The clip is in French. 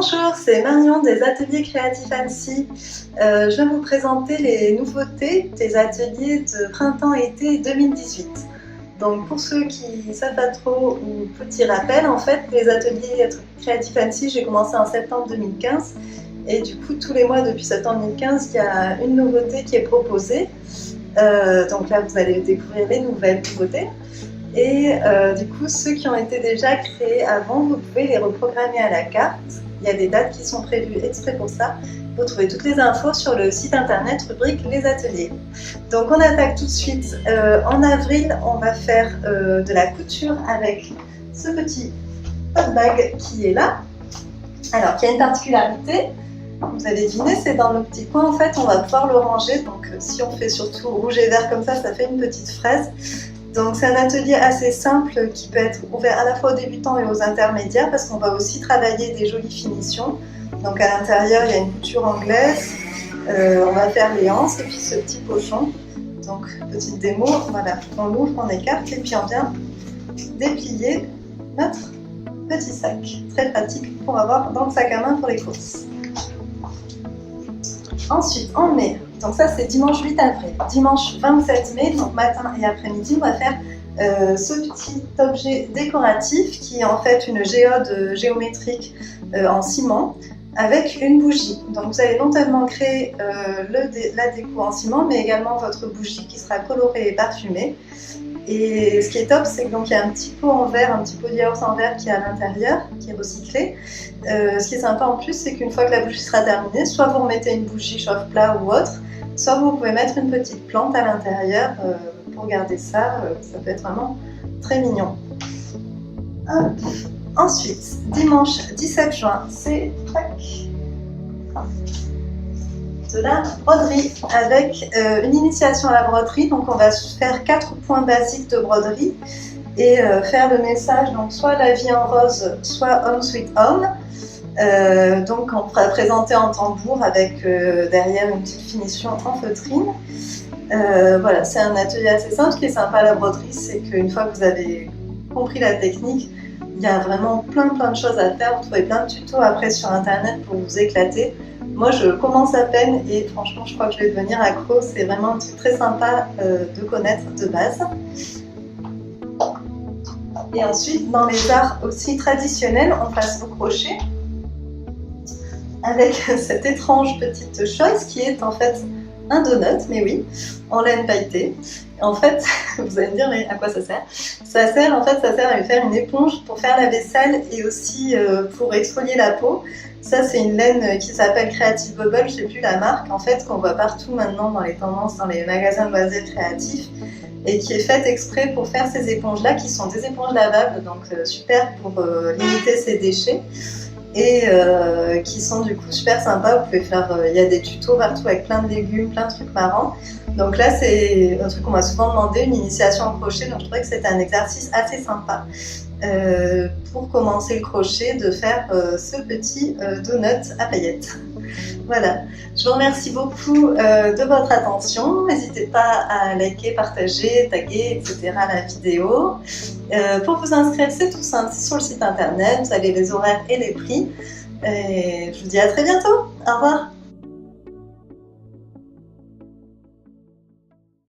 Bonjour, c'est Marion des ateliers créatifs Annecy. Je viens vous présenter les nouveautés des ateliers de printemps-été 2018. Donc pour ceux qui ne savent pas trop, ou petit rappel, en fait, les ateliers créatifs Annecy, j'ai commencé en septembre 2015. Et du coup, tous les mois depuis septembre 2015, il y a une nouveauté qui est proposée. Donc là, vous allez découvrir les nouvelles nouveautés. Et du coup, ceux qui ont été déjà créés avant, vous pouvez les reprogrammer à la carte. Il y a des dates qui sont prévues exprès pour ça. Vous trouvez toutes les infos sur le site internet rubrique les ateliers. Donc on attaque tout de suite. En avril, on va faire de la couture avec ce petit tote bag qui est là. Alors, qui a une particularité. Vous avez deviné, c'est dans nos petits coins. En fait, on va pouvoir le ranger. Donc si on fait surtout rouge et vert comme ça fait une petite fraise. Donc c'est un atelier assez simple qui peut être ouvert à la fois aux débutants et aux intermédiaires parce qu'on va aussi travailler des jolies finitions. Donc à l'intérieur il y a une couture anglaise, on va faire les anses et puis ce petit pochon. Donc petite démo, voilà, on l'ouvre, on écarte et puis on vient déplier notre petit sac. Très pratique pour avoir dans le sac à main pour les courses. Ensuite en mai. Donc ça c'est dimanche 8 avril. Dimanche 27 mai, donc matin et après-midi, on va faire ce petit objet décoratif qui est en fait une géode géométrique en ciment avec une bougie. Donc vous allez non seulement créer la déco en ciment, mais également votre bougie qui sera colorée et parfumée. Et ce qui est top, c'est qu'il y a un petit pot en verre, un petit pot de yaourt en verre qui est à l'intérieur, qui est recyclé. Ce qui est sympa en plus, c'est qu'une fois que la bougie sera terminée, soit vous remettez une bougie chauffe-plat ou autre, soit vous pouvez mettre une petite plante à l'intérieur pour garder ça. Ça peut être vraiment très mignon. Hop. Ensuite, dimanche 17 juin, c'est de la broderie avec une initiation à la broderie. Donc on va faire 4 points basiques de broderie et faire le message, donc soit la vie en rose, soit Home Sweet Home. Donc on va présenter en tambour avec derrière une petite finition en feutrine. Voilà, c'est un atelier assez simple. Ce qui est sympa à la broderie, c'est qu'une fois que vous avez compris la technique, il y a vraiment plein de choses à faire. Vous trouvez plein de tutos après sur internet pour vous éclater. Moi je commence à peine et franchement je crois que je vais devenir accro. C'est vraiment un truc très sympa de connaître de base. Et ensuite dans les arts aussi traditionnels, on passe au crochet avec cette étrange petite chose qui est en fait un donut, mais oui, en laine pailletée. En fait, vous allez me dire, mais à quoi ça sert? Ça sert à faire une éponge pour faire la vaisselle et aussi pour exfolier la peau. Ça, c'est une laine qui s'appelle Creative Bubble, je ne sais plus la marque, en fait, qu'on voit partout maintenant dans les tendances, dans les magasins de loisirs créatifs, et qui est faite exprès pour faire ces éponges-là, qui sont des éponges lavables, donc super pour limiter ces déchets. Et qui sont du coup super sympas. Vous pouvez faire, il y a des tutos partout avec plein de légumes, plein de trucs marrants. Donc là c'est un truc qu'on m'a souvent demandé, une initiation au crochet, donc je trouvais que c'était un exercice assez sympa pour commencer le crochet, de faire ce petit donut à paillettes. Voilà, je vous remercie beaucoup de votre attention. N'hésitez pas à liker, partager, taguer, etc. la vidéo. Pour vous inscrire, c'est tout simple, c'est sur le site internet, vous avez les horaires et les prix. Et je vous dis à très bientôt. Au revoir.